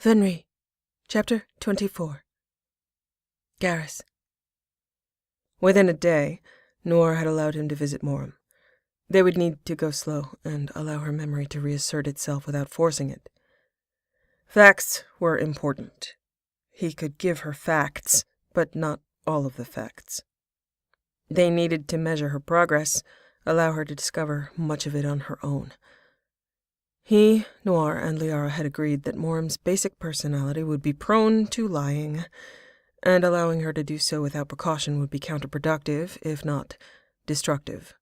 Venri Chapter 24. Garrus. Within a day, Noir had allowed him to visit Morim. They would need to go slow and allow her memory to reassert itself without forcing it. Facts were important. He could give her facts, but not all of the facts. They needed to measure her progress, allow her to discover much of it on her own. He, Noir, and Liara had agreed that Morim's basic personality would be prone to lying, and allowing her to do so without precaution would be counterproductive, if not destructive.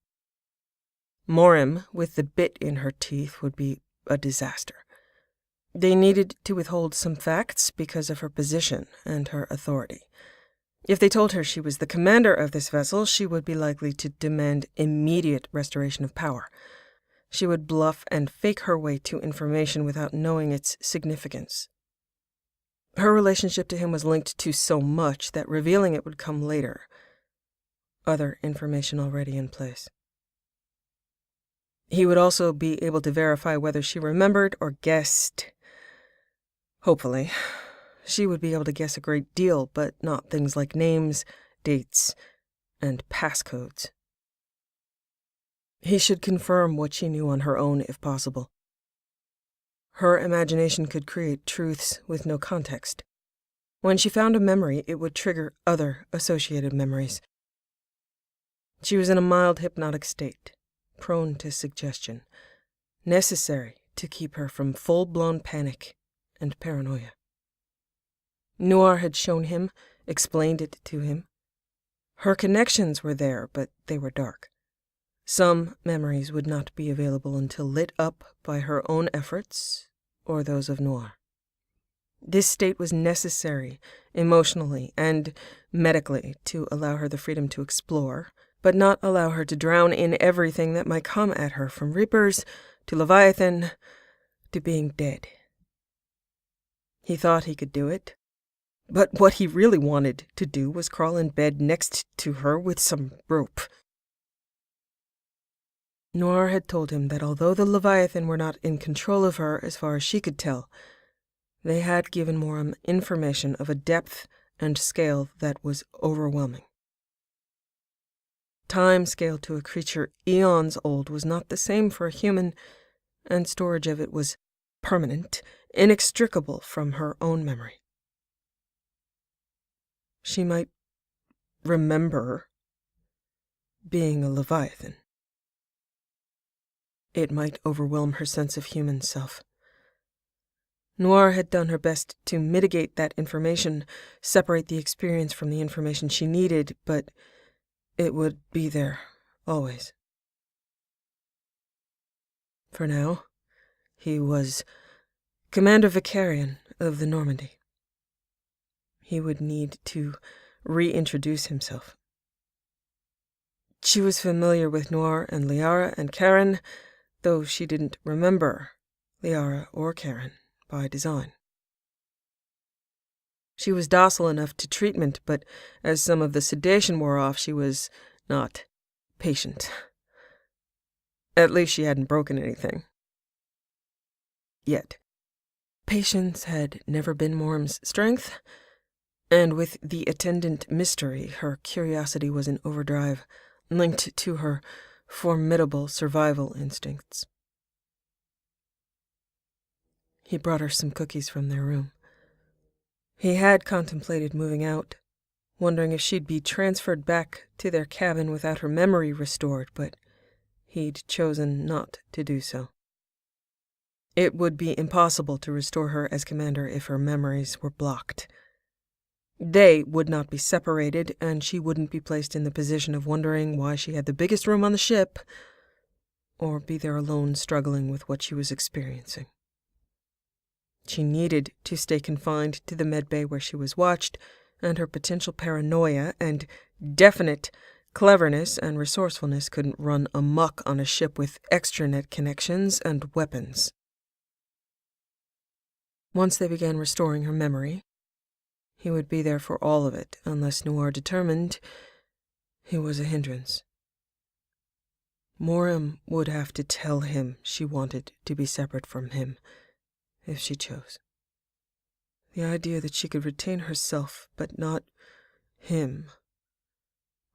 Morim, with the bit in her teeth, would be a disaster. They needed to withhold some facts because of her position and her authority. If they told her she was the commander of this vessel, she would be likely to demand immediate restoration of power. She would bluff and fake her way to information without knowing its significance. Her relationship to him was linked to so much that revealing it would come later. Other information already in place. He would also be able to verify whether she remembered or guessed. Hopefully. She would be able to guess a great deal, but not things like names, dates, and passcodes. He should confirm what she knew on her own, if possible. Her imagination could create truths with no context. When she found a memory, it would trigger other associated memories. She was in a mild hypnotic state, prone to suggestion, necessary to keep her from full-blown panic and paranoia. Noir had shown him, explained it to him. Her connections were there, but they were dark. Some memories would not be available until lit up by her own efforts or those of Noir. This state was necessary emotionally and medically to allow her the freedom to explore, but not allow her to drown in everything that might come at her, from Reapers to Leviathan to being dead. He thought he could do it, but what he really wanted to do was crawl in bed next to her with some rope. Noir had told him that although the Leviathan were not in control of her as far as she could tell, they had given Morim information of a depth and scale that was overwhelming. Time scaled to a creature eons old was not the same for a human, and storage of it was permanent, inextricable from her own memory. She might remember being a Leviathan. It might overwhelm her sense of human self. Noir had done her best to mitigate that information, separate the experience from the information she needed, but it would be there, always. For now, he was Commander Shakarian of the Normandy. He would need to reintroduce himself. She was familiar with Noir and Liara and Karen, though she didn't remember Liara or Karen by design. She was docile enough to treatment, but as some of the sedation wore off, she was not patient. At least she hadn't broken anything. Yet. Patience had never been Morim's strength, and with the attendant mystery, her curiosity was in overdrive, linked to her formidable survival instincts. He brought her some cookies from their room. He had contemplated moving out, wondering if she'd be transferred back to their cabin without her memory restored, but he'd chosen not to do so. It would be impossible to restore her as commander if her memories were blocked. They would not be separated, and she wouldn't be placed in the position of wondering why she had the biggest room on the ship, or be there alone struggling with what she was experiencing. She needed to stay confined to the medbay where she was watched, and her potential paranoia and definite cleverness and resourcefulness couldn't run amok on a ship with extranet connections and weapons. Once they began restoring her memory, he would be there for all of it, unless Noir determined he was a hindrance. Morim would have to tell him she wanted to be separate from him, if she chose. The idea that she could retain herself, but not him,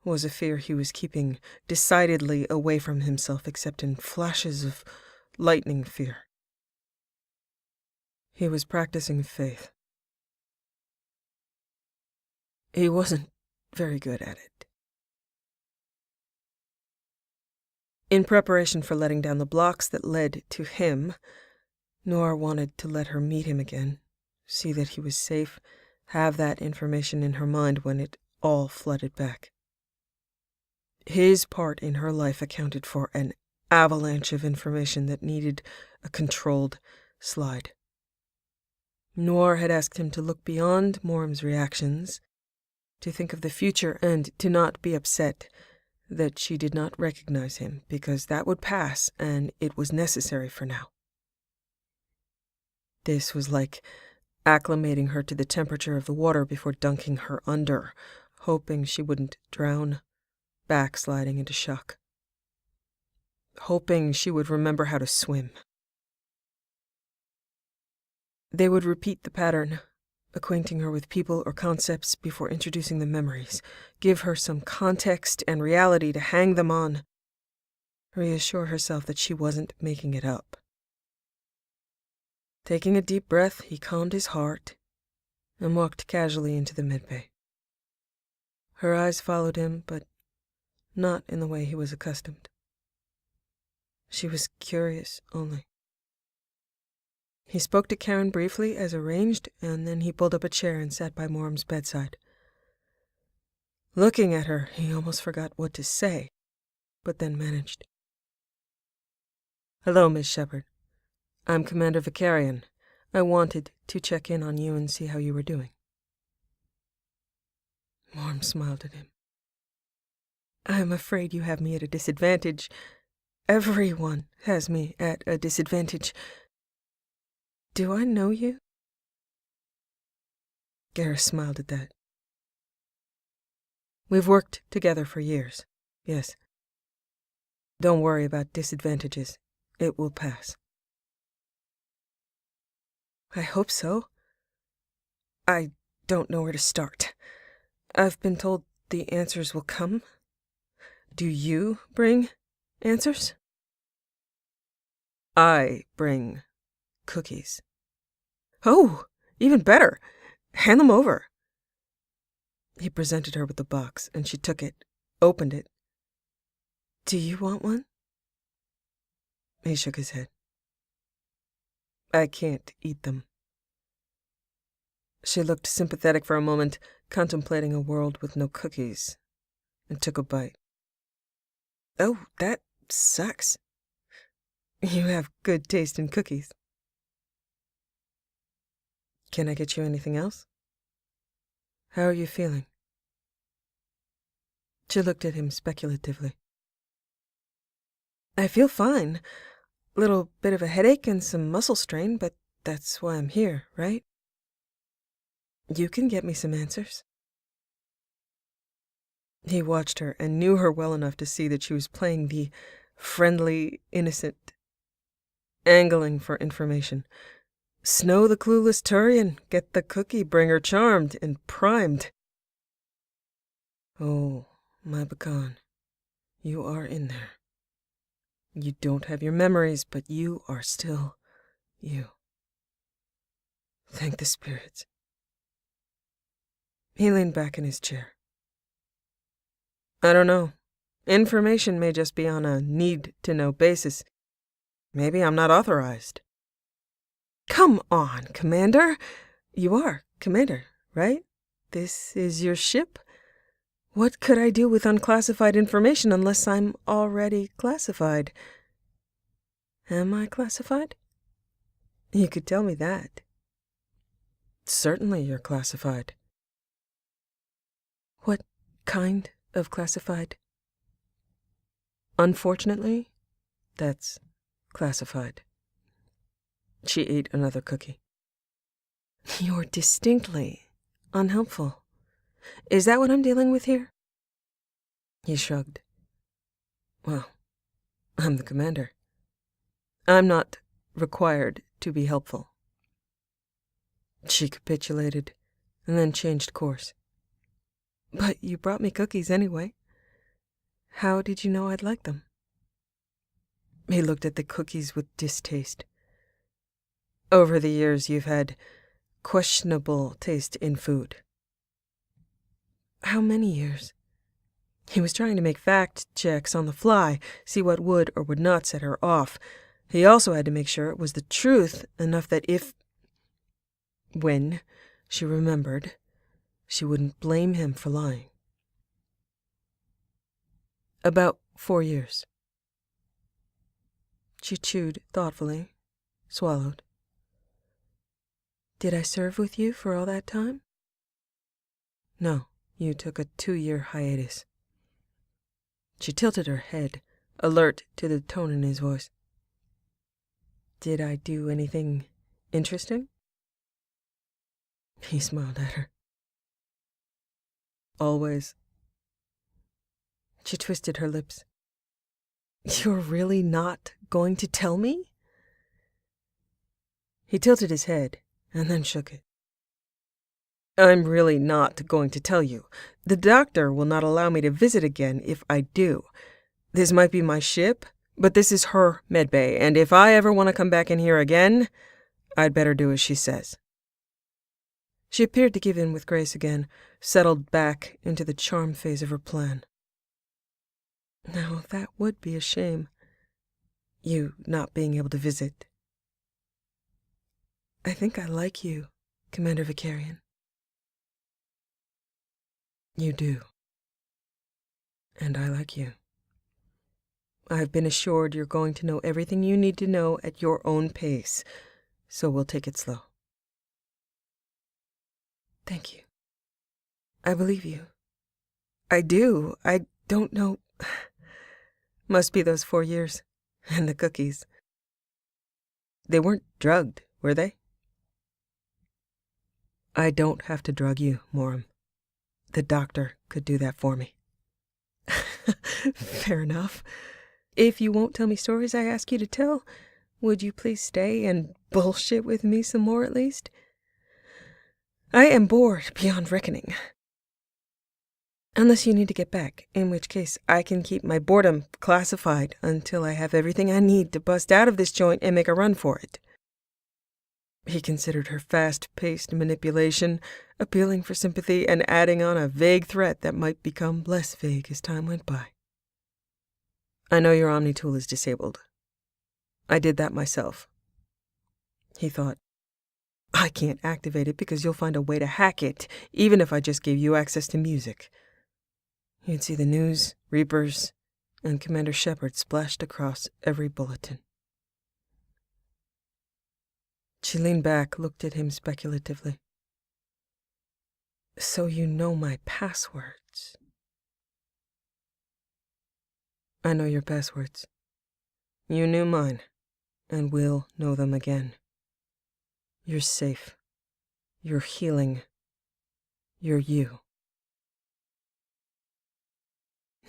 was a fear he was keeping decidedly away from himself except in flashes of lightning fear. He was practicing faith. He wasn't very good at it. In preparation for letting down the blocks that led to him, Noir wanted to let her meet him again, see that he was safe, have that information in her mind when it all flooded back. His part in her life accounted for an avalanche of information that needed a controlled slide. Noir had asked him to look beyond Morm's reactions, to think of the future, and to not be upset that she did not recognize him, because that would pass, and it was necessary for now. This was like acclimating her to the temperature of the water before dunking her under, hoping she wouldn't drown, backsliding into shock. Hoping she would remember how to swim. They would repeat the pattern, acquainting her with people or concepts before introducing the memories, give her some context and reality to hang them on, reassure herself that she wasn't making it up. Taking a deep breath, he calmed his heart and walked casually into the medbay. Her eyes followed him, but not in the way he was accustomed. She was curious only. He spoke to Karen briefly, as arranged, and then he pulled up a chair and sat by Morm's bedside. Looking at her, he almost forgot what to say, but then managed. "Hello, Miss Shepard. I'm Commander Shakarian. I wanted to check in on you and see how you were doing." Morm smiled at him. "I'm afraid you have me at a disadvantage. Everyone has me at a disadvantage. Do I know you?" Garrus smiled at that. "We've worked together for years, yes. Don't worry about disadvantages. It will pass." "I hope so. I don't know where to start. I've been told the answers will come. Do you bring answers?" "I bring cookies." "Oh, even better. Hand them over." He presented her with the box, and she took it, opened it. "Do you want one?" He shook his head. "I can't eat them." She looked sympathetic for a moment, contemplating a world with no cookies, and took a bite. "Oh, that sucks. You have good taste in cookies." "Can I get you anything else? How are you feeling?" She looked at him speculatively. "I feel fine. Little bit of a headache and some muscle strain, but that's why I'm here, right? You can get me some answers." He watched her and knew her well enough to see that she was playing the friendly, innocent, angling for information. Snow the clueless Turian, get the cookie bringer charmed and primed. "Oh, my pecan, you are in there. You don't have your memories, but you are still you. Thank the spirits." He leaned back in his chair. "I don't know. Information may just be on a need-to-know basis. Maybe I'm not authorized." "Come on, Commander. You are Commander, right? This is your ship? What could I do with unclassified information unless I'm already classified? Am I classified? You could tell me that." "Certainly you're classified." "What kind of classified?" "Unfortunately, that's classified." She ate another cookie. "You're distinctly unhelpful. Is that what I'm dealing with here?" He shrugged. "Well, I'm the commander. I'm not required to be helpful." She capitulated, and then changed course. But you brought me cookies anyway. How did you know I'd like them? He looked at the cookies with distaste. Over the years, you've had questionable taste in food. How many years? He was trying to make fact checks on the fly, see what would or would not set her off. He also had to make sure it was the truth enough that when she remembered, she wouldn't blame him for lying. About 4 years. She chewed thoughtfully, swallowed. Did I serve with you for all that time? No, you took a 2-year hiatus. She tilted her head, alert to the tone in his voice. Did I do anything interesting? He smiled at her. Always. She twisted her lips. You're really not going to tell me? He tilted his head and then shook it. I'm really not going to tell you. The doctor will not allow me to visit again if I do. This might be my ship, but this is her medbay, and if I ever want to come back in here again, I'd better do as she says. She appeared to give in with grace again, settled back into the charm phase of her plan. Now, that would be a shame, you not being able to visit. I think I like you, Commander Vicarian. You do. And I like you. I've been assured you're going to know everything you need to know at your own pace, so we'll take it slow. Thank you. I believe you. I do. I don't know. Must be those 4 years. And the cookies. They weren't drugged, were they? I don't have to drug you, Moram. The doctor could do that for me. Fair enough. If you won't tell me stories I ask you to tell, would you please stay and bullshit with me some more at least? I am bored beyond reckoning. Unless you need to get back, in which case I can keep my boredom classified until I have everything I need to bust out of this joint and make a run for it. He considered her fast-paced manipulation, appealing for sympathy, and adding on a vague threat that might become less vague as time went by. I know your Omni tool is disabled. I did that myself. He thought, I can't activate it because you'll find a way to hack it, even if I just gave you access to music. You'd see the news, Reapers, and Commander Shepard splashed across every bulletin. She leaned back, looked at him speculatively. So you know my passwords. I know your passwords. You knew mine, and will know them again. You're safe. You're healing. You're you.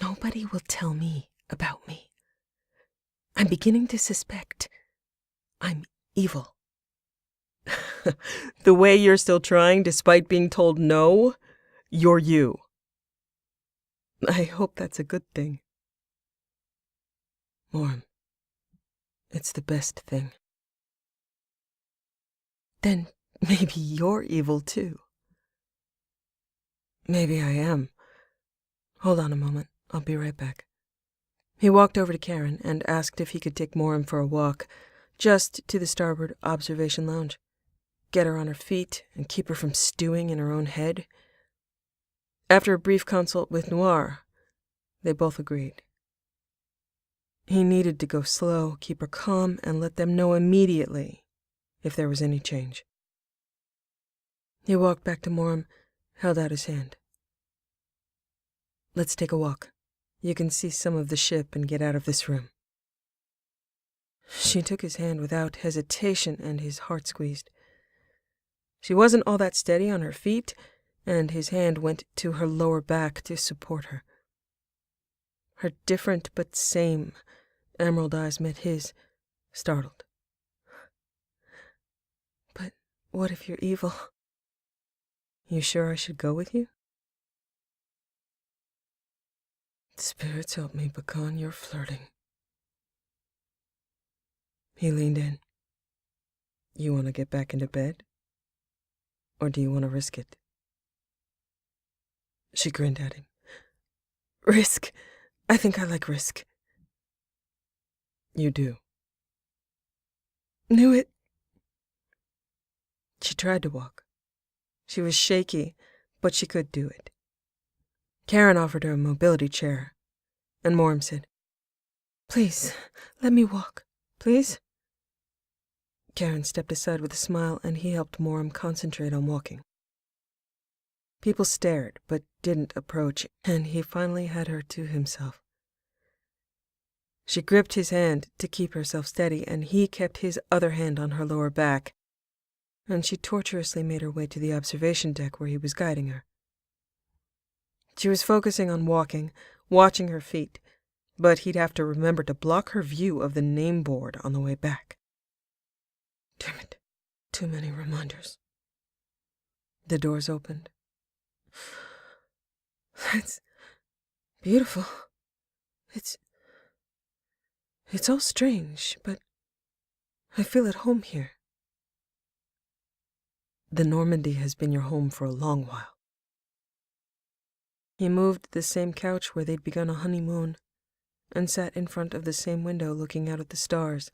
Nobody will tell me about me. I'm beginning to suspect I'm evil. The way you're still trying despite being told no, you're you. I hope that's a good thing. Moram, it's the best thing. Then maybe you're evil too. Maybe I am. Hold on a moment. I'll be right back. He walked over to Karen and asked if he could take Moram for a walk, just to the starboard observation lounge. Get her on her feet and keep her from stewing in her own head. After a brief consult with Noir, they both agreed. He needed to go slow, keep her calm, and let them know immediately if there was any change. He walked back to Moram, held out his hand. Let's take a walk. You can see some of the ship and get out of this room. She took his hand without hesitation, and his heart squeezed. She wasn't all that steady on her feet, and his hand went to her lower back to support her. Her different but same emerald eyes met his, startled. But What if you're evil? You sure I should go with you? Spirits help me, Bakan, you're flirting. He leaned in. You want to get back into bed? Or do you want to risk it? She grinned at him. Risk. I think I like risk. You do. Knew it. She tried to walk. She was shaky, but she could do it. Karen offered her a mobility chair, and Moram said, Please, let me walk. Please? Karen stepped aside with a smile, and he helped Moram concentrate on walking. People stared, but didn't approach, and he finally had her to himself. She gripped his hand to keep herself steady, and he kept his other hand on her lower back, and she tortuously made her way to the observation deck where he was guiding her. She was focusing on walking, watching her feet, but he'd have to remember to block her view of the name board on the way back. Damn it, too many reminders. The doors opened. That's beautiful. It's all strange, but I feel at home here. The Normandy has been your home for a long while. He moved the same couch where they'd begun a honeymoon, and sat in front of the same window looking out at the stars,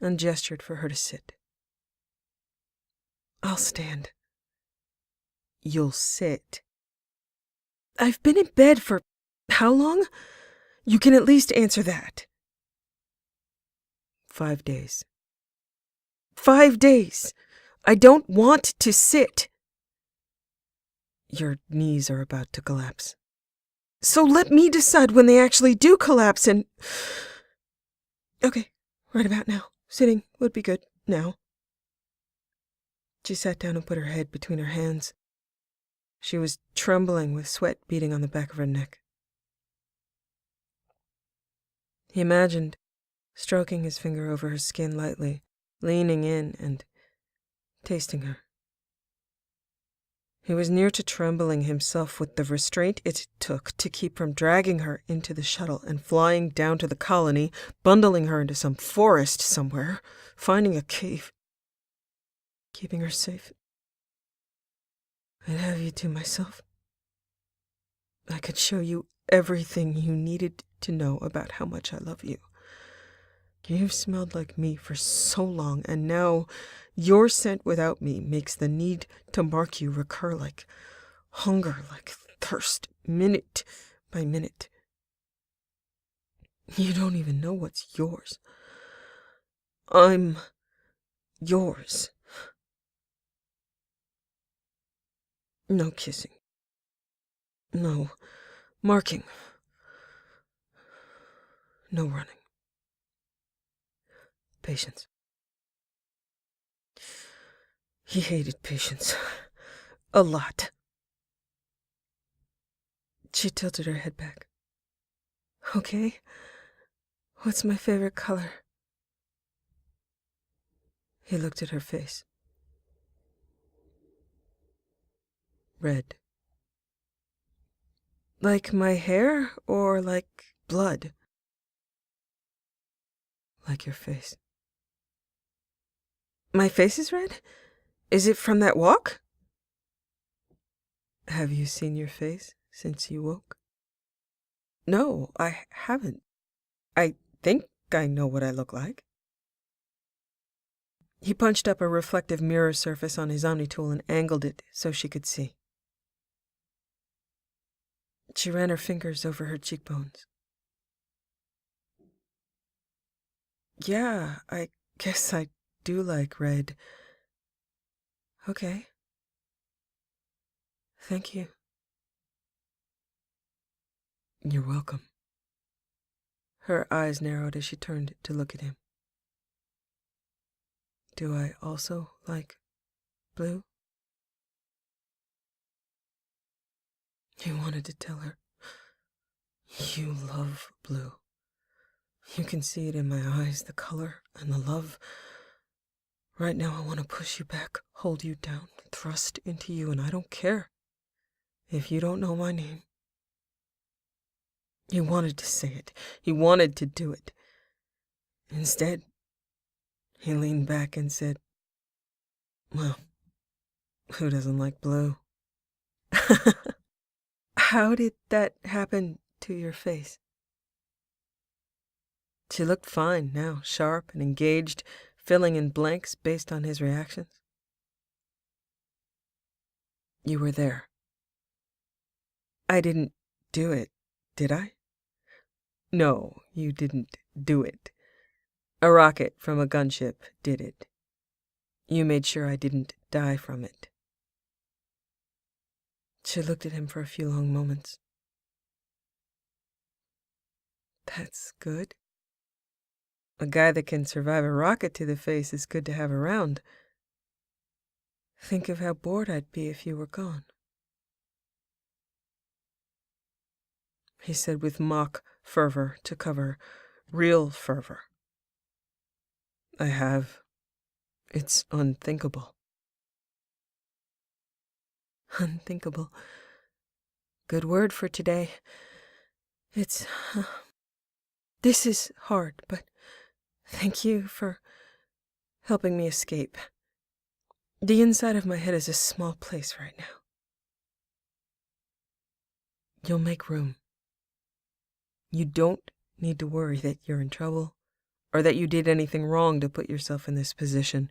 and gestured for her to sit. I'll stand. You'll sit. I've been in bed for how long? You can at least answer that. 5 days. 5 days! I don't want to sit. Your knees are about to collapse. So let me decide when they actually do collapse and... Okay, right about now. Sitting would be good now. She sat down and put her head between her hands. She was trembling with sweat beading on the back of her neck. He imagined stroking his finger over her skin lightly, leaning in and tasting her. He was near to trembling himself with the restraint it took to keep from dragging her into the shuttle and flying down to the colony, bundling her into some forest somewhere, finding a cave, keeping her safe. I'd have you to myself. I could show you everything you needed to know about how much I love you. You've smelled like me for so long, and now your scent without me makes the need to mark you recur like hunger, like thirst, minute by minute. You don't even know what's yours. I'm yours. No kissing. No marking. No running. Patience. He hated patience. A lot. She tilted her head back. Okay. What's my favorite color? He looked at her face. Red. Like my hair or like blood? Like your face. My face is red? Is it from that walk? Have you seen your face since you woke? No, I haven't. I think I know what I look like. He punched up a reflective mirror surface on his Omni-tool and angled it so she could see. She ran her fingers over her cheekbones. Yeah, I guess I do like red. Okay. Thank you. You're welcome. Her eyes narrowed as she turned to look at him. Do I also like blue? He wanted to tell her, you love blue. You can see it in my eyes, the color and the love. Right now I want to push you back hold you down, thrust into you, and I don't care if you don't know my name. He wanted to say it. He wanted to do it. Instead, he leaned back and said, "Well, who doesn't like blue?" How did that happen to your face? She looked fine now, sharp and engaged, filling in blanks based on his reactions. You were there. I didn't do it, did I? No, you didn't do it. A rocket from a gunship did it. You made sure I didn't die from it. She looked at him for a few long moments. That's good. A guy that can survive a rocket to the face is good to have around. Think of how bored I'd be if you were gone. He said with mock fervor to cover real fervor. I have. It's unthinkable. Unthinkable. Good word for today. This is hard, but thank you for helping me escape. The inside of my head is a small place right now. You'll make room. You don't need to worry that you're in trouble or that you did anything wrong to put yourself in this position.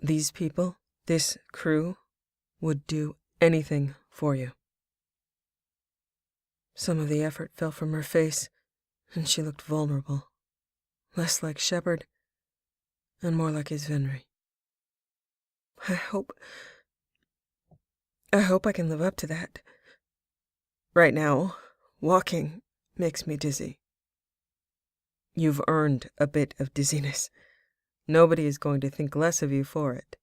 These people, this crew, would do anything for you. Some of the effort fell from her face, and she looked vulnerable, less like Shepard and more like his Venri. I hope I can live up to that. Right now, walking makes me dizzy. You've earned a bit of dizziness. Nobody is going to think less of you for it.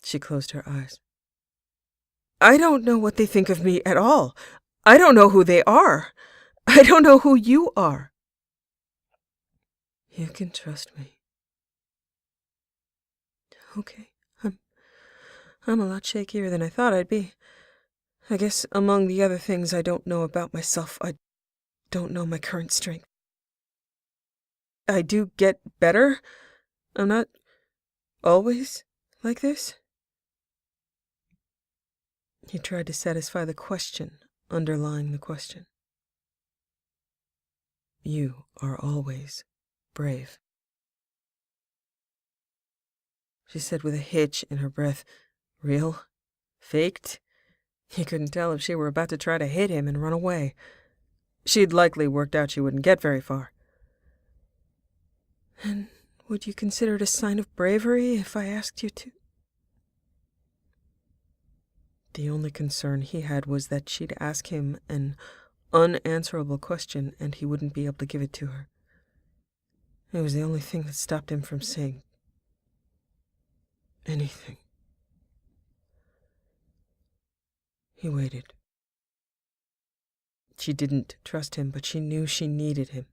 She closed her eyes. I don't know what they think of me at all. I don't know who they are. I don't know who you are. You can trust me. Okay, I'm a lot shakier than I thought I'd be. I guess among the other things I don't know about myself, I don't know my current strength. I do get better. I'm not always like this. He tried to satisfy the question underlying the question. You are always brave, she said with a hitch in her breath. Real? Faked? He couldn't tell if she were about to try to hit him and run away. She'd likely worked out she wouldn't get very far. And would you consider it a sign of bravery if I asked you to? The only concern he had was that she'd ask him an unanswerable question and he wouldn't be able to give it to her. It was the only thing that stopped him from saying anything. He waited. She didn't trust him, but she knew she needed him.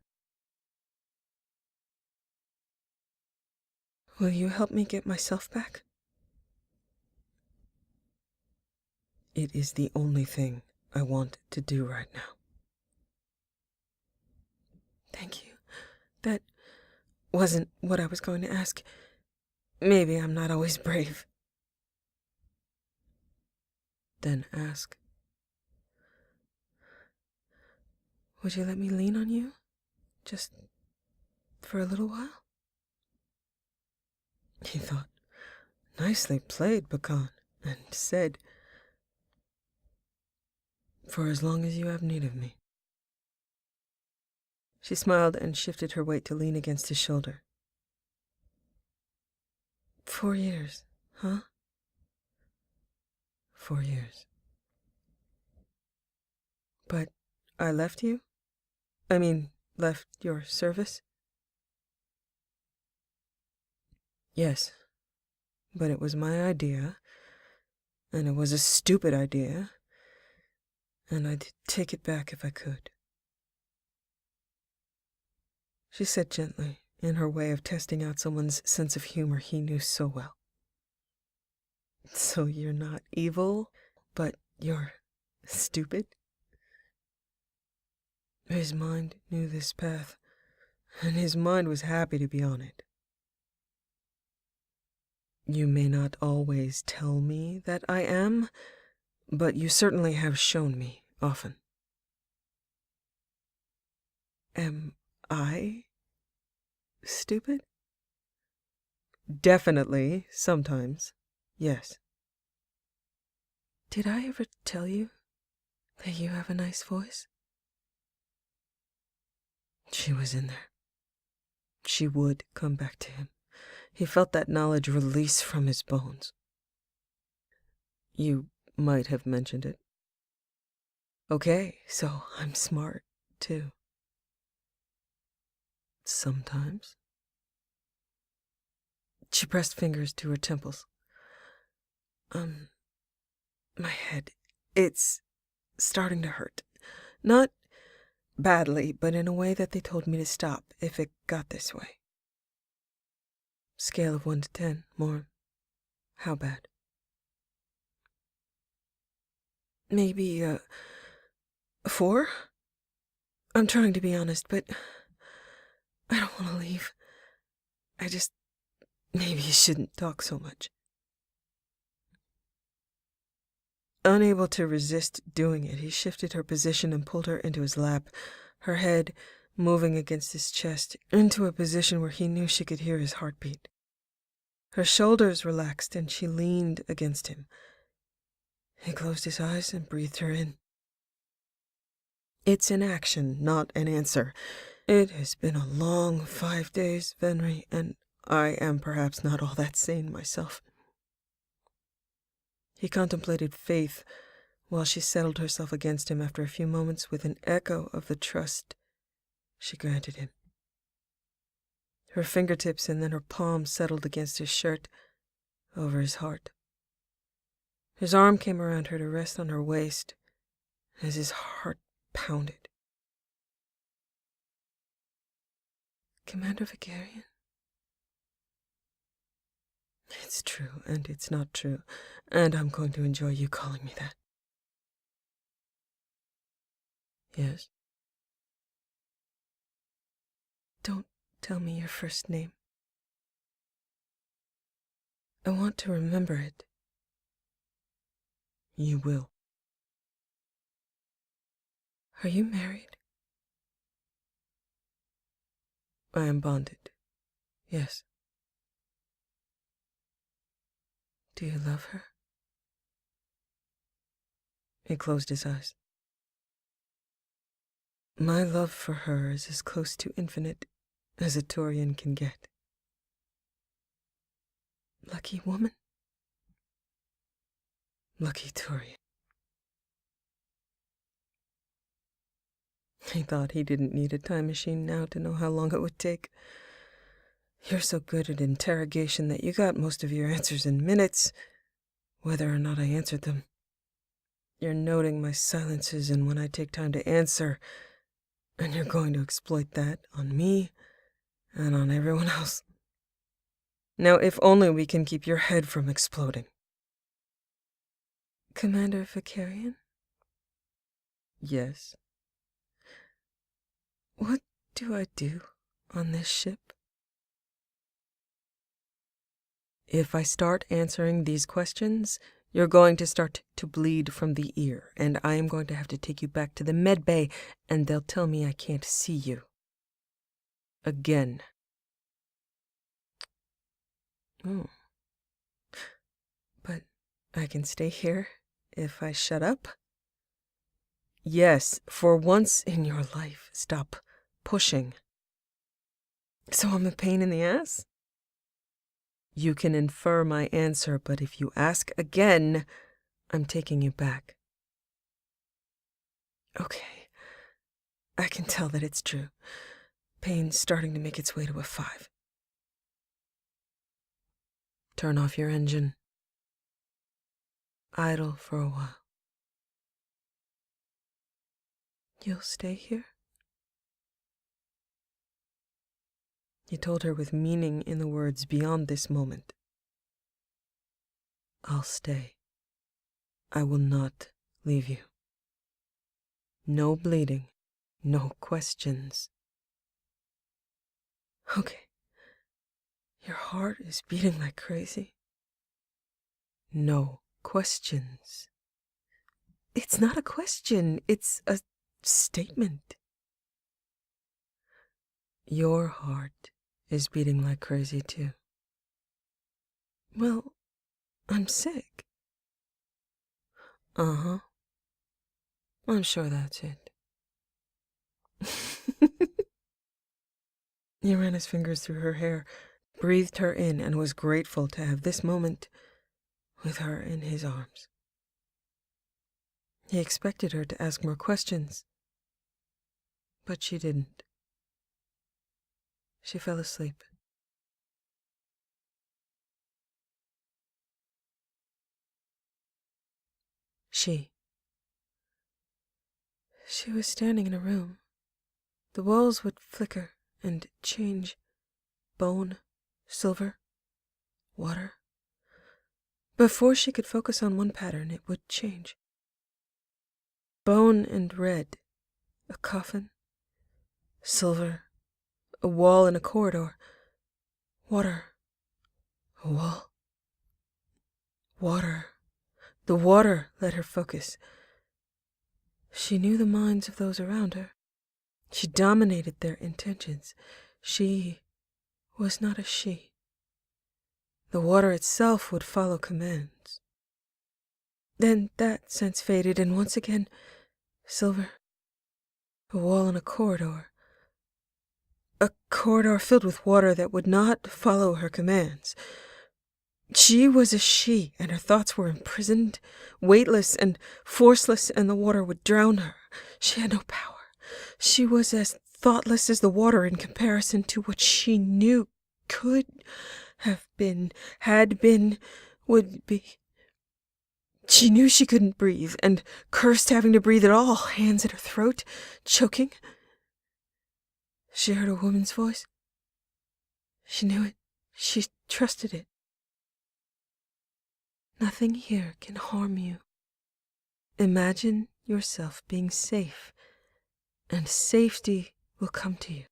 Will you help me get myself back? It is the only thing I want to do right now. Thank you. That wasn't what I was going to ask. Maybe I'm not always brave. Then ask. Would you let me lean on you? Just for a little while? He thought, nicely played, Pecan, and said, for as long as you have need of me. She smiled and shifted her weight to lean against his shoulder. 4 years, huh? 4 years. But I left you? Left your service? Yes, but it was my idea, and it was a stupid idea, and I'd take it back if I could. She said gently, in her way of testing out someone's sense of humor he knew so well. So you're not evil, but you're stupid? His mind knew this path, and his mind was happy to be on it. You may not always tell me that I am, but you certainly have shown me often. Am I stupid? Definitely, sometimes, yes. Did I ever tell you that you have a nice voice? She was in there. She would come back to him. He felt that knowledge release from his bones. You might have mentioned it. Okay, so I'm smart, too. Sometimes. She pressed fingers to her temples. My head, it's starting to hurt. Not badly, but in a way that they told me to stop if it got this way. Scale of 1 to 10, more. How bad? Maybe, 4? I'm trying to be honest, but I don't want to leave. Maybe you shouldn't talk so much. Unable to resist doing it, he shifted her position and pulled her into his lap, her head moving against his chest, into a position where he knew she could hear his heartbeat. Her shoulders relaxed and she leaned against him. He closed his eyes and breathed her in. It's an action, not an answer. It has been a long 5 days, Venri, and I am perhaps not all that sane myself. He contemplated Faith while she settled herself against him after a few moments with an echo of the trust she granted him. Her fingertips and then her palm settled against his shirt, over his heart. His arm came around her to rest on her waist as his heart pounded. Commander Shakarian? It's true, and it's not true, and I'm going to enjoy you calling me that. Yes? Don't tell me your first name. I want to remember it. You will. Are you married? I am bonded. Yes. Do you love her? He closed his eyes. My love for her is as close to infinite as a Taurian can get. Lucky woman? Lucky Taurian. He thought he didn't need a time machine now to know how long it would take. You're so good at interrogation that you got most of your answers in minutes, whether or not I answered them. You're noting my silences and when I take time to answer, and you're going to exploit that on me and on everyone else. Now, if only we can keep your head from exploding. Commander Shakarian? Yes. What do I do on this ship? If I start answering these questions, you're going to start to bleed from the ear, and I am going to have to take you back to the med bay, and they'll tell me I can't see you. Again. Oh. But I can stay here if I shut up? Yes, for once in your life, stop pushing. So I'm a pain in the ass? You can infer my answer, but if you ask again, I'm taking you back. Okay. I can tell that it's true. Pain's starting to make its way to a 5. Turn off your engine. Idle for a while. You'll stay here? He told her with meaning in the words beyond this moment. I'll stay. I will not leave you. No bleeding, no questions. Okay. Your heart is beating like crazy. No questions. It's not a question, it's a statement. Your heart is beating like crazy too. Well, I'm sick. Uh-huh. I'm sure that's it. He ran his fingers through her hair, breathed her in, and was grateful to have this moment with her in his arms. He expected her to ask more questions, but she didn't. She fell asleep. She was standing in a room. The walls would flicker and change. Bone, silver, water. Before she could focus on one pattern, it would change. Bone and red, a coffin, silver, a wall in a corridor, water, a wall, water. The water let her focus. She knew the minds of those around her. She dominated their intentions. She was not a she. The water itself would follow commands. Then that sense faded, and once again, silver, a wall in a corridor filled with water that would not follow her commands. She was a she, and her thoughts were imprisoned, weightless and forceless, and the water would drown her. She had no power. She was as thoughtless as the water in comparison to what she knew could have been, had been, would be. She knew she couldn't breathe, and cursed having to breathe at all, hands at her throat, choking. She heard a woman's voice. She knew it. She trusted it. Nothing here can harm you. Imagine yourself being safe, and safety will come to you.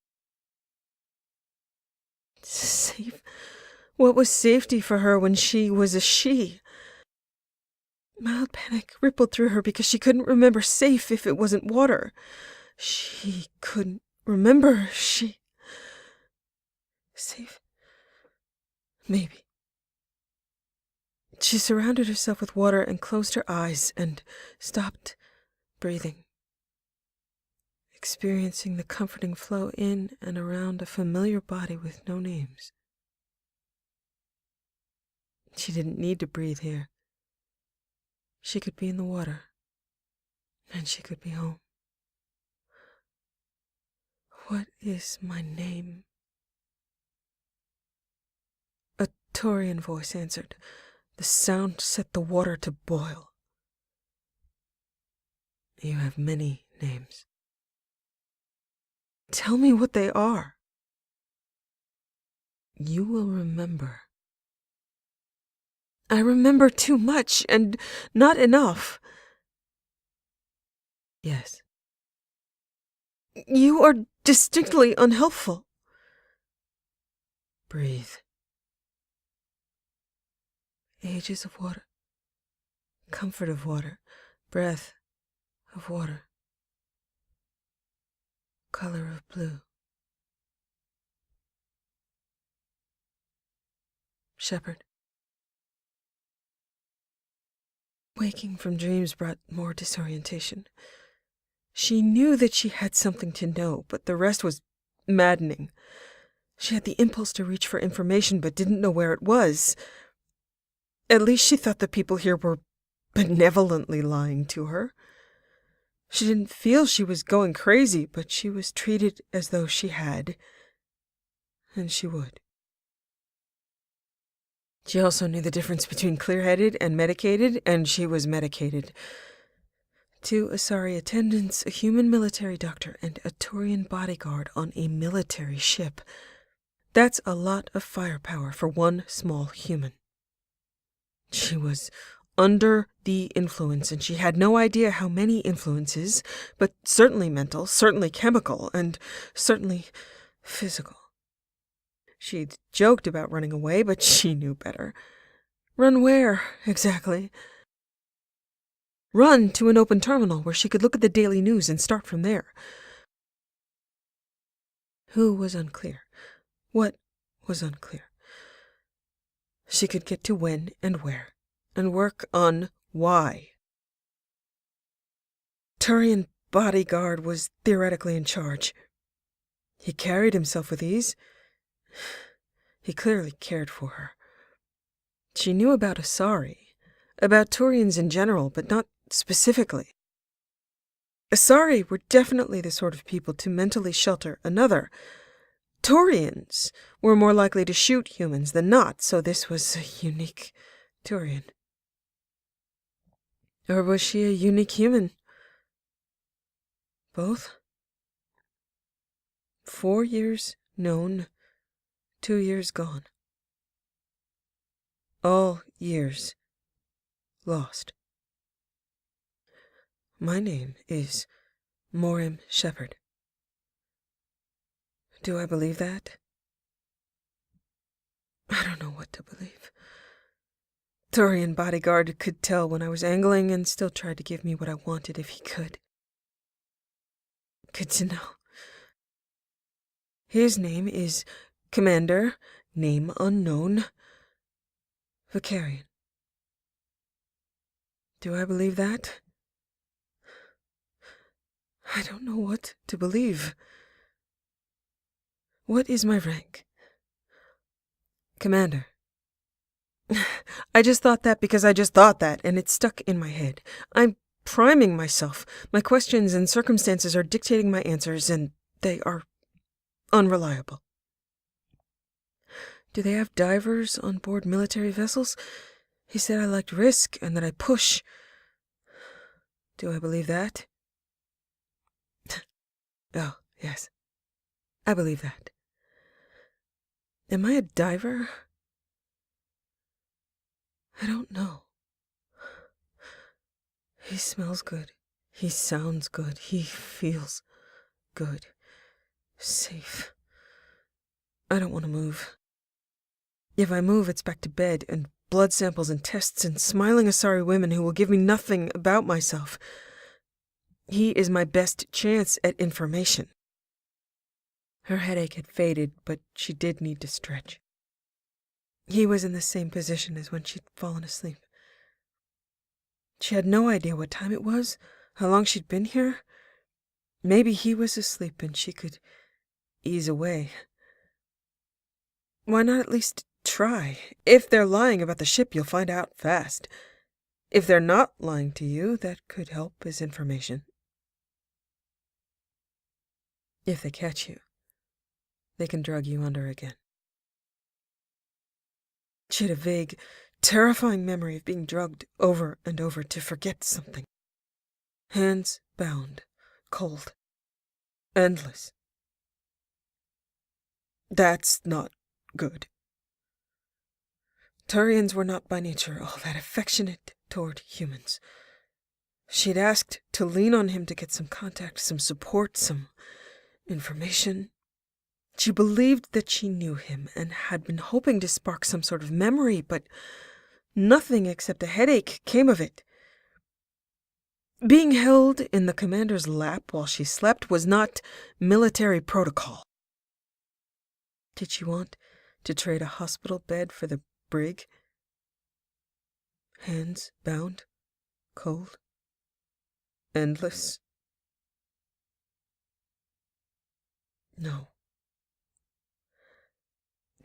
Safe? What was safety for her when she was a she? Mild panic rippled through her because she couldn't remember safe if it wasn't water. She couldn't remember. Safe? Maybe. She surrounded herself with water and closed her eyes and stopped breathing, experiencing the comforting flow in and around a familiar body with no names. She didn't need to breathe here. She could be in the water, and she could be home. What is my name? A Taurian voice answered. The sound set the water to boil. You have many names. Tell me what they are. You will remember. I remember too much and not enough. Yes. You are distinctly unhelpful. Breathe. Ages of water. Comfort of water. Breath of water. Color of blue. Shepard. Waking from dreams brought more disorientation. She knew that she had something to know, but the rest was maddening. She had the impulse to reach for information, but didn't know where it was. At least she thought the people here were benevolently lying to her. She didn't feel she was going crazy, but she was treated as though she had. And she would. She also knew the difference between clear-headed and medicated, and she was medicated. 2 Asari attendants, a human military doctor, and a Taurian bodyguard on a military ship. That's a lot of firepower for one small human. She was under the influence, and she had no idea how many influences, but certainly mental, certainly chemical, and certainly physical. She'd joked about running away, but she knew better. Run where, exactly? Run to an open terminal where she could look at the daily news and start from there. Who was unclear? What was unclear? She could get to when and where, and work on why. Turian bodyguard was theoretically in charge. He carried himself with ease. He clearly cared for her. She knew about Asari, about Turians in general, but not specifically. Asari were definitely the sort of people to mentally shelter another. Turians were more likely to shoot humans than not, so this was a unique Turian. Or was she a unique human? Both? 4 years known, 2 years gone. All years lost. My name is Venri Chapter. Do I believe that? I don't know what to believe. Turian bodyguard could tell when I was angling and still tried to give me what I wanted if he could. Good to know. His name is Commander, name unknown, Shakarian. Do I believe that? I don't know what to believe. What is my rank? Commander. I just thought that because I just thought that, and it stuck in my head. I'm priming myself. My questions and circumstances are dictating my answers, and they are unreliable. Do they have divers on board military vessels? He said I liked risk and that I push. Do I believe that? Oh, yes. I believe that. Am I a diver? I don't know. He smells good. He sounds good. He feels good. Safe. I don't want to move. If I move, it's back to bed and blood samples and tests and smiling Asari women who will give me nothing about myself. He is my best chance at information. Her headache had faded, but she did need to stretch. He was in the same position as when she'd fallen asleep. She had no idea what time it was, how long she'd been here. Maybe he was asleep and she could ease away. Why not at least try? If they're lying about the ship, you'll find out fast. If they're not lying to you, that could help as information. If they catch you, they can drug you under again. She had a vague, terrifying memory of being drugged over and over to forget something. Hands bound, cold, endless. That's not good. Turians were not by nature all that affectionate toward humans. She'd asked to lean on him to get some contact, some support, some information. She believed that she knew him and had been hoping to spark some sort of memory, but nothing except a headache came of it. Being held in the commander's lap while she slept was not military protocol. Did she want to trade a hospital bed for the brig? Hands bound, cold, endless. No.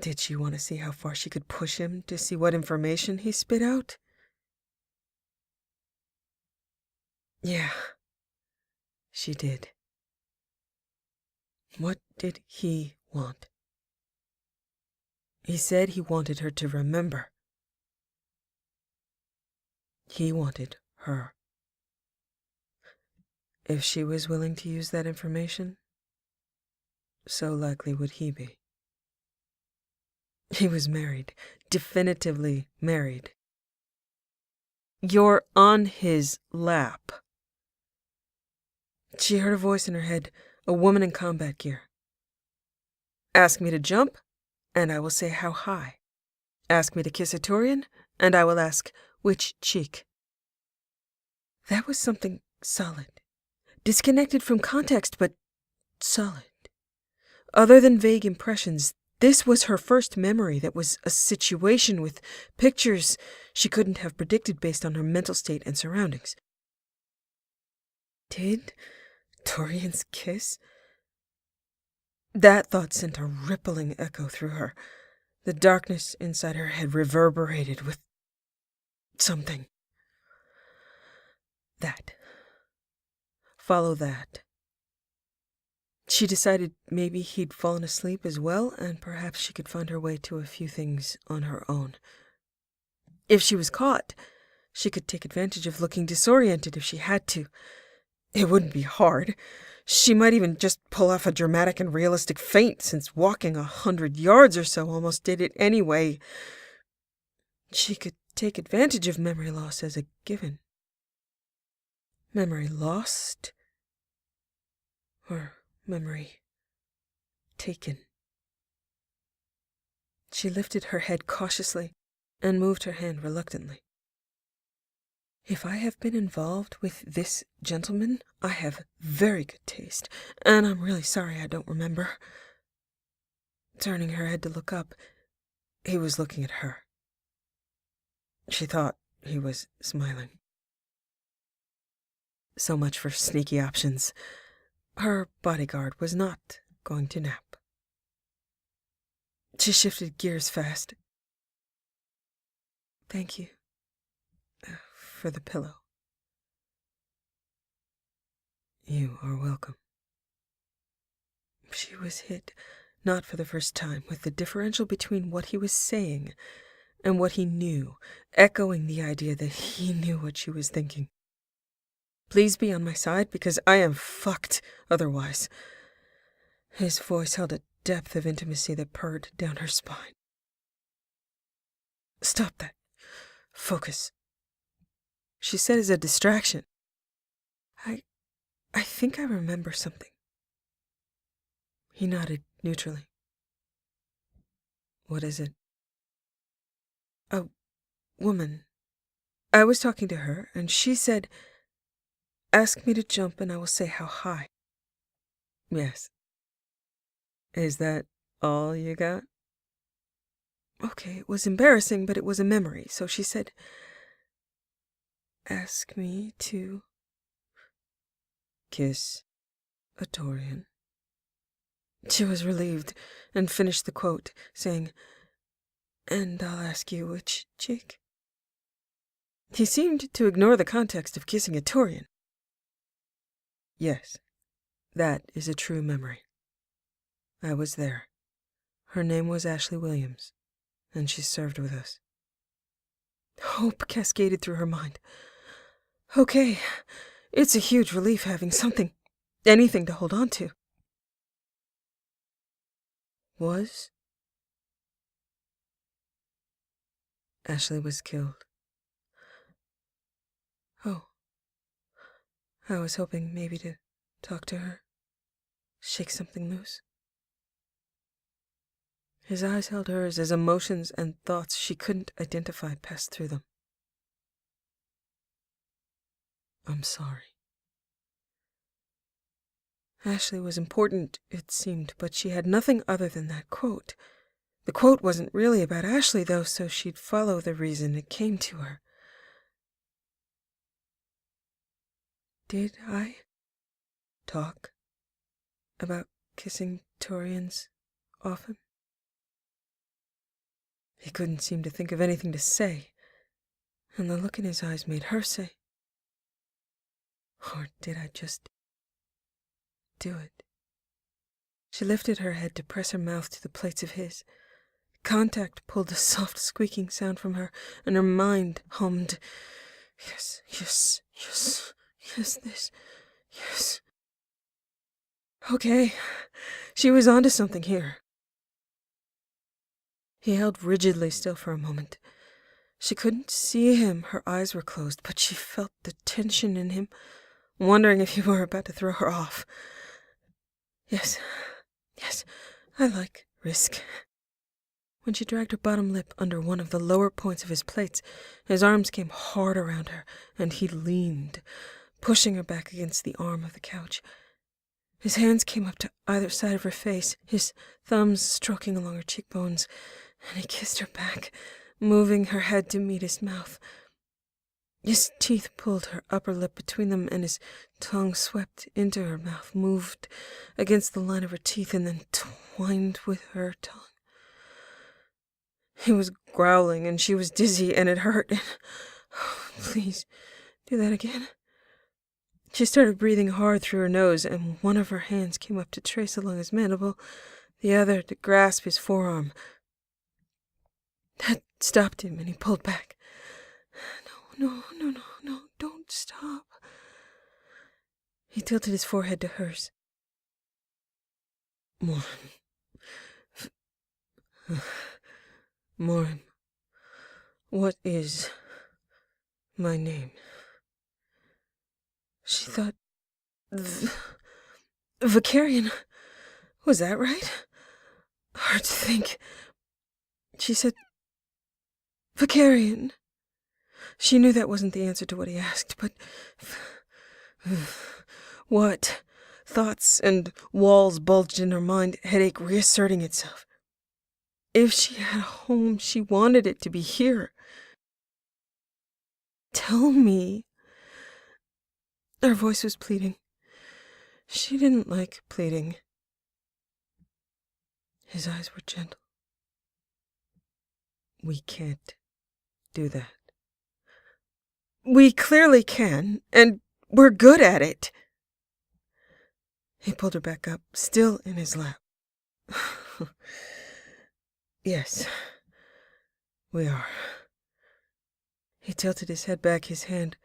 Did she want to see how far she could push him to see what information he spit out? Yeah, she did. What did he want? He said he wanted her to remember. He wanted her. If she was willing to use that information, so likely would he be. He was married, definitively married. You're on his lap. She heard a voice in her head, a woman in combat gear. Ask me to jump, and I will say how high. Ask me to kiss a Turian, and I will ask which cheek. That was something solid. Disconnected from context, but solid. Other than vague impressions, this was her first memory that was a situation with pictures she couldn't have predicted based on her mental state and surroundings. Did Turians kiss? That thought sent a rippling echo through her. The darkness inside her head reverberated with something. That. Follow that. She decided maybe he'd fallen asleep as well, and perhaps she could find her way to a few things on her own. If she was caught, she could take advantage of looking disoriented if she had to. It wouldn't be hard. She might even just pull off a dramatic and realistic feint, since walking 100 yards or so almost did it anyway. She could take advantage of memory loss as a given. Memory lost? Or memory taken? She lifted her head cautiously and moved her hand reluctantly. If I have been involved with this gentleman, I have very good taste, and I'm really sorry I don't remember. Turning her head to look up, he was looking at her. She thought he was smiling. So much for sneaky options. Her bodyguard was not going to nap. She shifted gears fast. Thank you for the pillow. You are welcome. She was hit, not for the first time, with the differential between what he was saying and what he knew, echoing the idea that he knew what she was thinking. Please be on my side, because I am fucked otherwise. His voice held a depth of intimacy that purred down her spine. Stop that. Focus. She said as a distraction. I think I remember something. He nodded neutrally. What is it? A woman. I was talking to her, and she said, ask me to jump and I will say how high. Yes. Is that all you got? Okay, it was embarrassing, but it was a memory, so she said, ask me to kiss a Turian. She was relieved and finished the quote, saying, and I'll ask you which cheek. He seemed to ignore the context of kissing a Turian. Yes, that is a true memory. I was there. Her name was Ashley Williams, and she served with us. Hope cascaded through her mind. Okay, it's a huge relief having something, anything to hold on to. Was? Ashley was killed. Oh. I was hoping maybe to talk to her, shake something loose. His eyes held hers as emotions and thoughts she couldn't identify passed through them. I'm sorry. Ashley was important, it seemed, but she had nothing other than that quote. The quote wasn't really about Ashley, though, so she'd follow the reason it came to her. Did I talk about kissing Turians often? He couldn't seem to think of anything to say, and the look in his eyes made her say, or did I just do it? She lifted her head to press her mouth to the plates of his. Contact pulled a soft squeaking sound from her, and her mind hummed, yes, yes, yes, yes, this, yes. Okay, she was onto something here. He held rigidly still for a moment. She couldn't see him, her eyes were closed, but she felt the tension in him, wondering if he were about to throw her off. Yes, I like risk. When she dragged her bottom lip under one of the lower points of his plates, his arms came hard around her, and he leaned, pushing her back against the arm of the couch. His hands came up to either side of her face, his thumbs stroking along her cheekbones, and he kissed her back, moving her head to meet his mouth. His teeth pulled her upper lip between them, and his tongue swept into her mouth, moved against the line of her teeth, and then twined with her tongue. He was growling, and she was dizzy, and it hurt. Please, do that again. She started breathing hard through her nose, and one of her hands came up to trace along his mandible, the other to grasp his forearm. That stopped him, and he pulled back. No, don't stop. He tilted his forehead to hers. Morin, what is my name? She thought... Vicarian. Was that right? Hard to think. She said... Vicarian. She knew that wasn't the answer to what he asked, but... What? Thoughts and walls bulged in her mind, headache reasserting itself. If she had a home, she wanted it to be here. Tell me. Her voice was pleading. She didn't like pleading. His eyes were gentle. We can't do that. We clearly can, and we're good at it. He pulled her back up, still in his lap. Yes, we are. He tilted his head back, his hand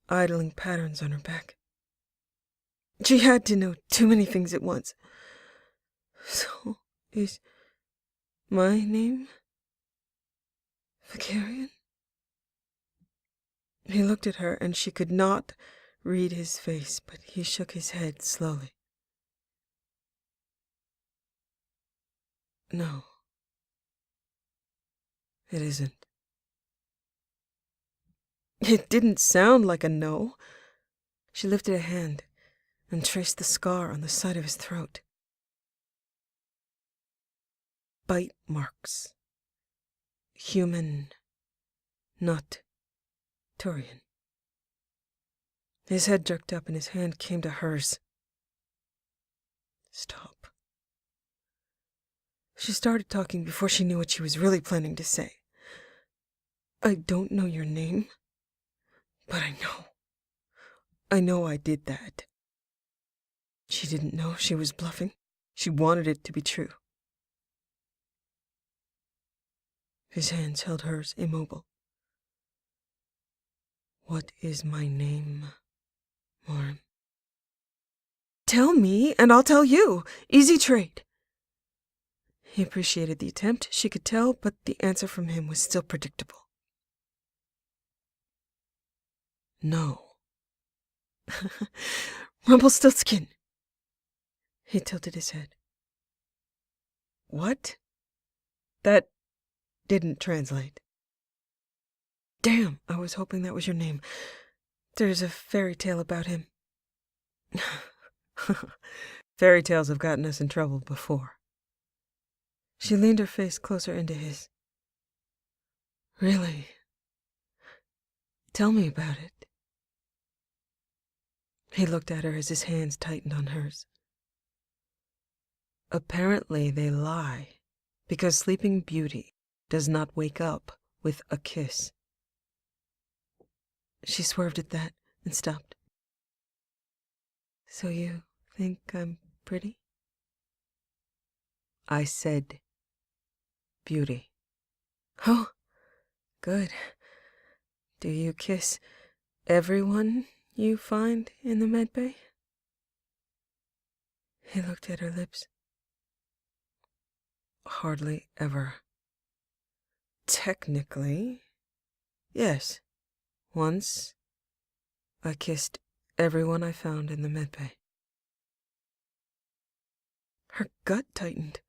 idling patterns on her back. She had to know too many things at once. So, is my name Shakarian? He looked at her, and she could not read his face, but he shook his head slowly. No, it isn't. It didn't sound like a no. She lifted a hand and traced the scar on the side of his throat. Bite marks. Human, not Turian. His head jerked up and his hand came to hers. Stop. She started talking before she knew what she was really planning to say. I don't know your name, but I know. I know I did that. She didn't know she was bluffing. She wanted it to be true. His hands held hers, immobile. What is my name, Morin? Tell me, and I'll tell you. Easy trade. He appreciated the attempt, she could tell, but the answer from him was still predictable. No. Rumpelstiltskin. He tilted his head. What? That didn't translate. Damn, I was hoping that was your name. There's a fairy tale about him. Fairy tales have gotten us in trouble before. She leaned her face closer into his. Really? Tell me about it. He looked at her as his hands tightened on hers. Apparently they lie, because Sleeping Beauty does not wake up with a kiss. She swerved at that and stopped. So you think I'm pretty? I said beauty. Oh, good. Do you kiss everyone you find in the medbay? He looked at her lips. Hardly ever. Technically, Yes. Once, I kissed everyone I found in the medbay. Her gut tightened.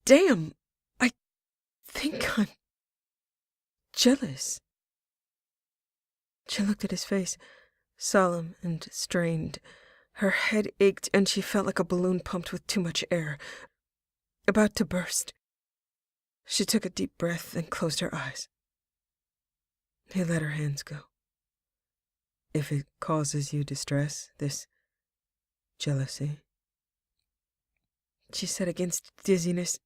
Damn! I think I'm jealous. She looked at his face, solemn and strained. Her head ached and she felt like a balloon pumped with too much air, about to burst. She took a deep breath and closed her eyes. He let her hands go. If it causes you distress, this jealousy, she said against dizziness,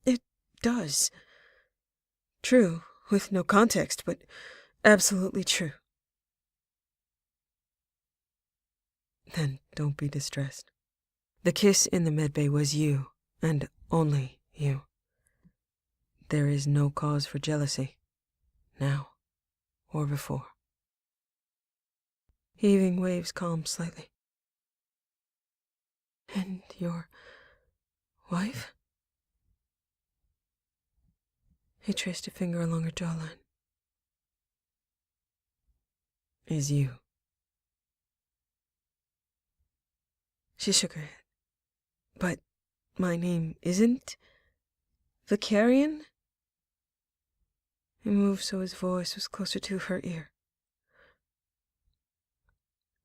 it does. True, with no context, but absolutely true. Then don't be distressed. The kiss in the medbay was you, and only you. There is no cause for jealousy, now or before. Heaving waves calmed slightly. And your wife? He traced a finger along her jawline. Is you. She shook her head. But my name isn't Shakarian? He moved so his voice was closer to her ear.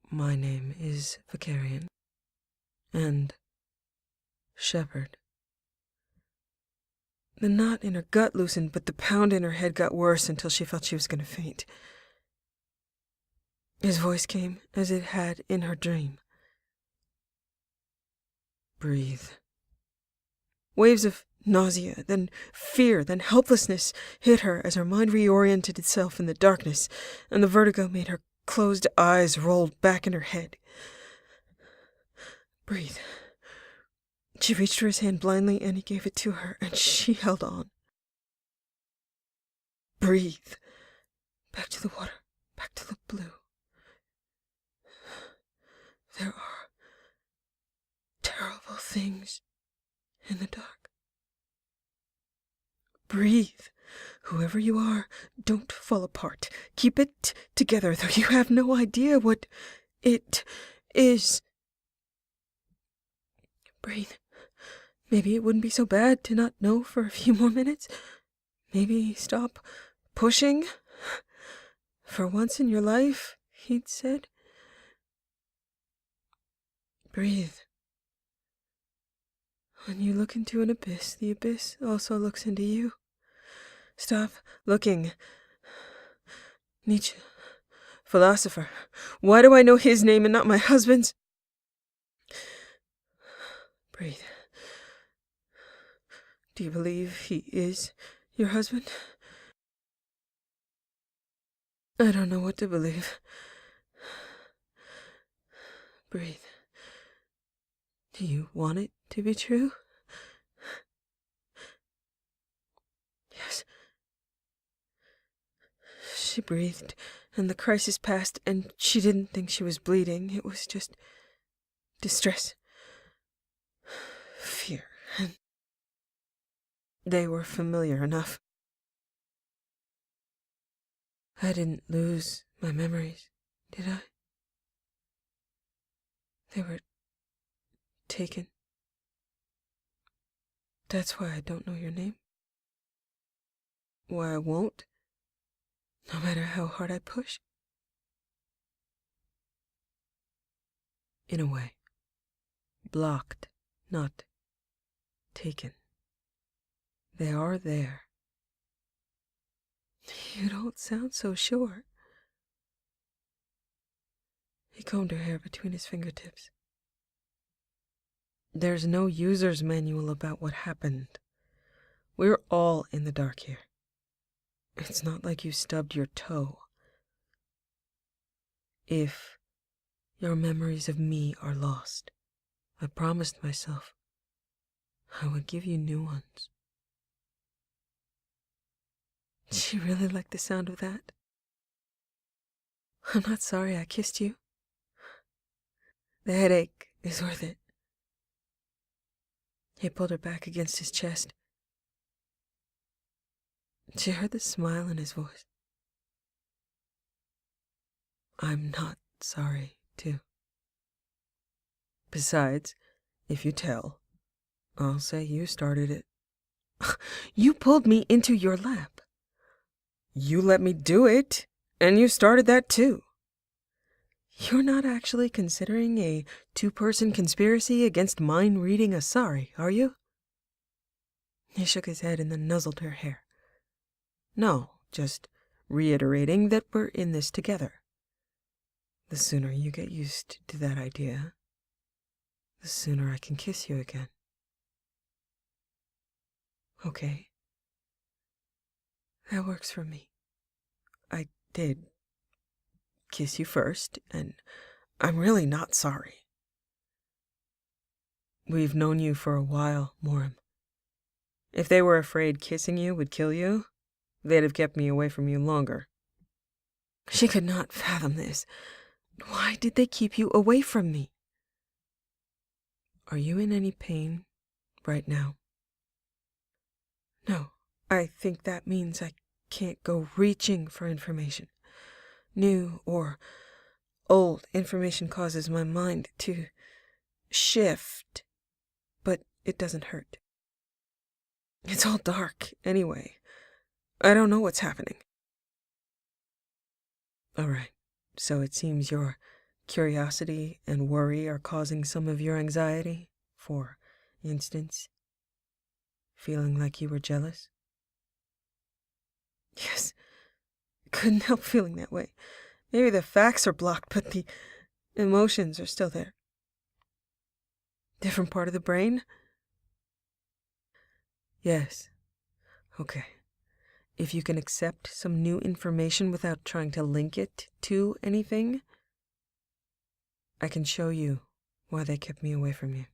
My name is Shakarian. And Shepard. The knot in her gut loosened, but the pound in her head got worse until she felt she was going to faint. His voice came as it had in her dream. Breathe. Waves of nausea, then fear, then helplessness hit her as her mind reoriented itself in the darkness, and the vertigo made her closed eyes roll back in her head. Breathe. She reached for his hand blindly, and he gave it to her, and she held on. Breathe. Back to the water, back to the blue. There are terrible things in the dark. Breathe. Whoever you are, don't fall apart. Keep it together, though you have no idea what it is. Breathe. Maybe it wouldn't be so bad to not know for a few more minutes. Maybe stop pushing. For once in your life, he'd said. Breathe. When you look into an abyss, the abyss also looks into you. Stop looking. Nietzsche, philosopher. Why do I know his name and not my husband's? Breathe. Do you believe he is your husband? I don't know what to believe. Breathe. Do you want it to be true? Yes. She breathed, and the crisis passed, and she didn't think she was bleeding. It was just distress, fear, and they were familiar enough. I didn't lose my memories, did I? They were taken. That's why I don't know your name. Why I won't, no matter how hard I push. In a way. Blocked, not taken. They are there. You don't sound so sure. He combed her hair between his fingertips. There's no user's manual about what happened. We're all in the dark here. It's not like you stubbed your toe. If your memories of me are lost, I promised myself I would give you new ones. She really liked the sound of that. I'm not sorry I kissed you. The headache is worth it. He pulled her back against his chest. She heard the smile in his voice. I'm not sorry, too. Besides, if you tell, I'll say you started it. You pulled me into your lap. You let me do it, and you started that too. You're not actually considering a two-person conspiracy against mind-reading Asari, are you? He shook his head and then nuzzled her hair. No, just reiterating that we're in this together. The sooner you get used to that idea, the sooner I can kiss you again. Okay. That works for me. I did kiss you first, and I'm really not sorry. We've known you for a while, Morim. If they were afraid kissing you would kill you, they'd have kept me away from you longer. She could not fathom this. Why did they keep you away from me? Are you in any pain right now? No, I think that means I can't go reaching for information. New or old information causes my mind to shift, but it doesn't hurt. It's all dark, anyway. I don't know what's happening. All right, so it seems your curiosity and worry are causing some of your anxiety. For instance, feeling like you were jealous? Yes, couldn't help feeling that way. Maybe the facts are blocked, but the emotions are still there. Different part of the brain? Yes. Okay. If you can accept some new information without trying to link it to anything, I can show you why they kept me away from you.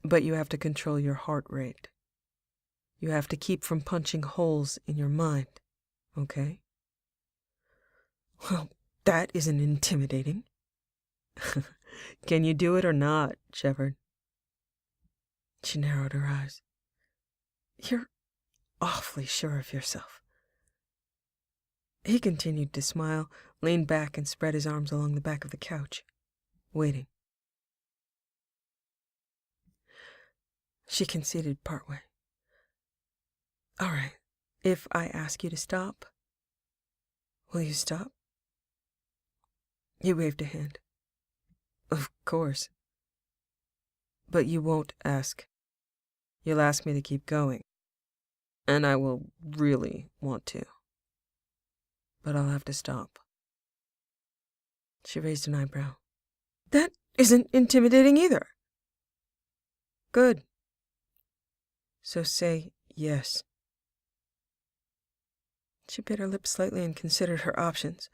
But you have to control your heart rate. You have to keep from punching holes in your mind, okay? Well, that isn't intimidating. Can you do it or not, Shepard? She narrowed her eyes. You're awfully sure of yourself. He continued to smile, leaned back and spread his arms along the back of the couch, waiting. She conceded partway. All right, if I ask you to stop, will you stop? He waved a hand. Of course. But you won't ask. You'll ask me to keep going. And I will really want to. But I'll have to stop. She raised an eyebrow. That isn't intimidating either. Good. So say yes. She bit her lips slightly and considered her options.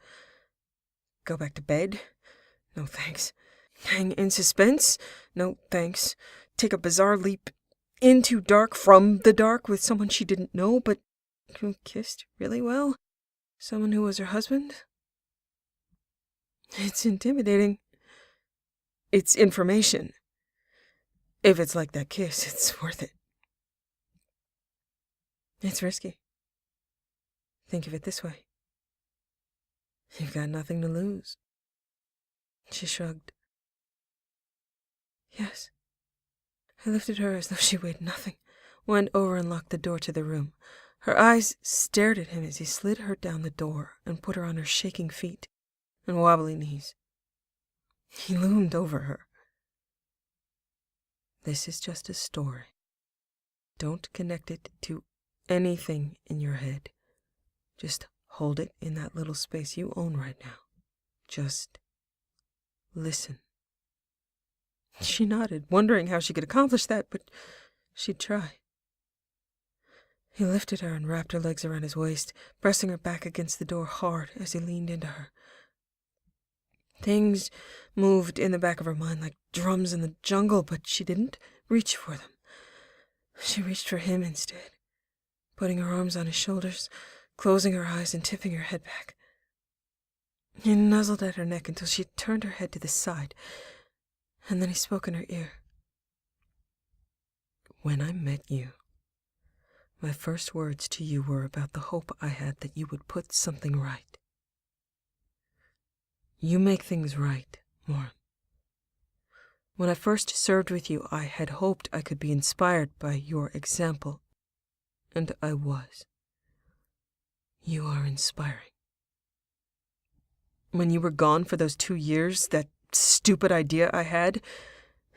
Go back to bed? No thanks. Hang in suspense? No thanks. Take a bizarre leap into dark from the dark with someone she didn't know but who kissed really well? Someone who was her husband? It's intimidating. It's information. If it's like that kiss, it's worth it. It's risky. Think of it this way. You've got nothing to lose. She shrugged. Yes. I lifted her as though she weighed nothing, went over and locked the door to the room. Her eyes stared at him as he slid her down the door and put her on her shaking feet and wobbly knees. He loomed over her. This is just a story. Don't connect it to anything in your head. Just hold it in that little space you own right now. Just listen. She nodded, wondering how she could accomplish that, but she'd try. He lifted her and wrapped her legs around his waist, pressing her back against the door hard as he leaned into her. Things moved in the back of her mind like drums in the jungle, but she didn't reach for them. She reached for him instead, putting her arms on his shoulders, closing her eyes and tipping her head back. He nuzzled at her neck until she turned her head to the side, and then he spoke in her ear. When I met you, My first words to you were about the hope I had that you would put something right. You make things right, Morin. When I first served with you, I had hoped I could be inspired by your example, and I was. You are inspiring. When you were gone for those 2 years, that stupid idea I had,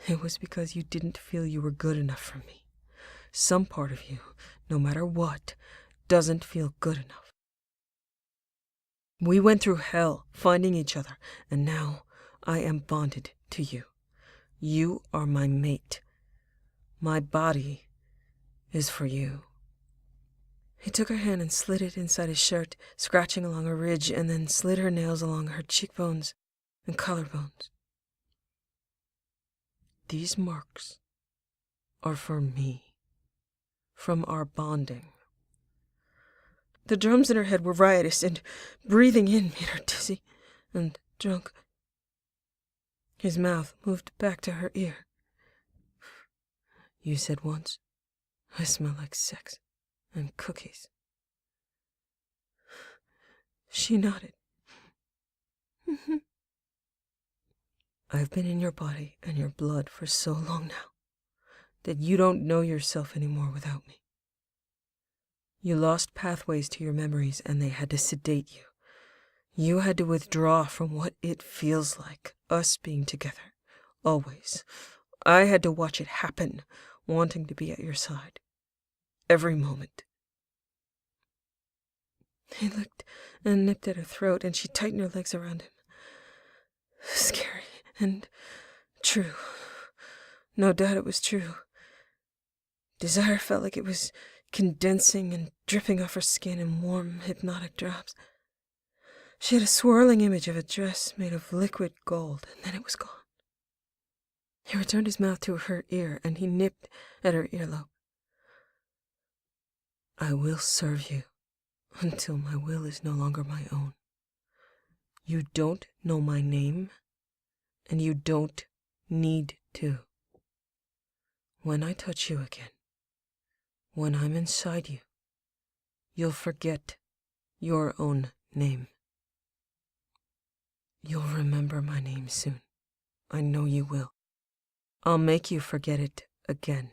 it was because you didn't feel you were good enough for me. Some part of you, no matter what, doesn't feel good enough. We went through hell finding each other, and now I am bonded to you. You are my mate. My body is for you. He took her hand and slid it inside his shirt, scratching along her ridge, and then slid her nails along her cheekbones and collarbones. These marks are for me, from our bonding. The drums in her head were riotous, and breathing in made her dizzy and drunk. His mouth moved back to her ear. You said once, I smell like sex and cookies. She nodded. I've been in your body and your blood for so long now that you don't know yourself anymore without me. You lost pathways to your memories and they had to sedate you. You had to withdraw from what it feels like, us being together, always. I had to watch it happen, wanting to be at your side, every moment. He licked and nipped at her throat, and she tightened her legs around him. Scary and true. No doubt it was true. Desire felt like it was condensing and dripping off her skin in warm, hypnotic drops. She had a swirling image of a dress made of liquid gold, and then it was gone. He returned his mouth to her ear, and he nipped at her earlobe. I will serve you until my will is no longer my own. You don't know my name, and you don't need to. When I touch you again, when I'm inside you, you'll forget your own name. You'll remember my name soon. I know you will. I'll make you forget it again,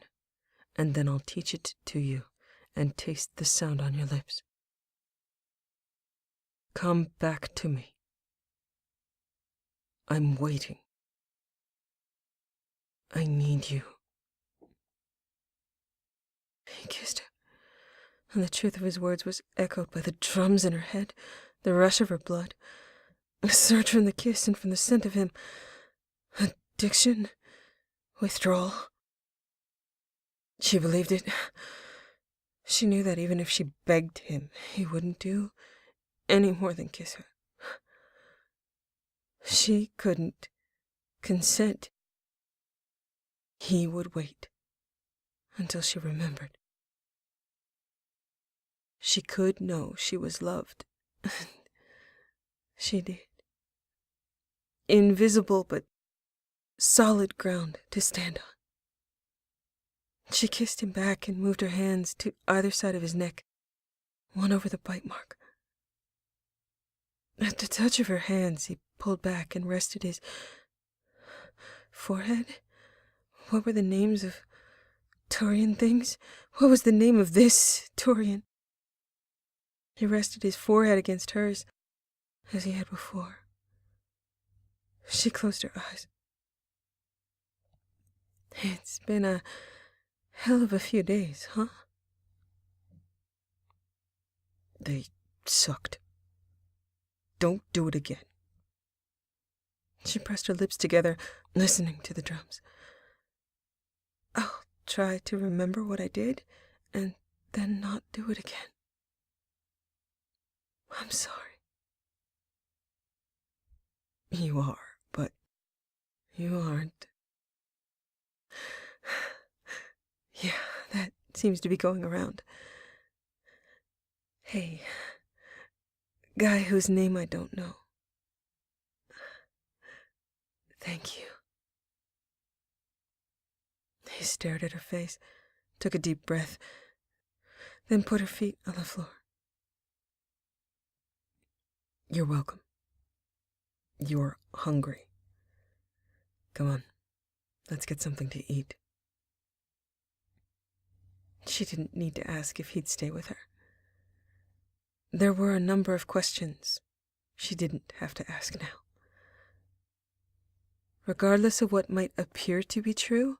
and then I'll teach it to you and taste the sound on your lips. Come back to me. I'm waiting. I need you. He kissed her, and the truth of his words was echoed by the drums in her head, the rush of her blood, a surge from the kiss and from the scent of him. Addiction, withdrawal. She believed it. She knew that even if she begged him, he wouldn't do any more than kiss her. She couldn't consent. He would wait until she remembered. She could know she was loved. She did. Invisible but solid ground to stand on. She kissed him back and moved her hands to either side of his neck, one over the bite mark. At the touch of her hands, he pulled back and rested his forehead. What were the names of Turian things? What was the name of this Turian? He rested his forehead against hers, as he had before. She closed her eyes. It's been a hell of a few days, huh? They sucked. Don't do it again. She pressed her lips together, listening to the drums. I'll try to remember what I did, and then not do it again. I'm sorry. You are, but you aren't. Yeah, that seems to be going around. Hey, guy whose name I don't know. Thank you. He stared at her face, took a deep breath, then put her feet on the floor. You're welcome. You're hungry. Come on, let's get something to eat. She didn't need to ask if he'd stay with her. There were a number of questions she didn't have to ask now. Regardless of what might appear to be true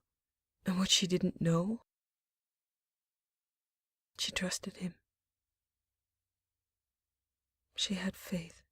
and what she didn't know, she trusted him. She had faith.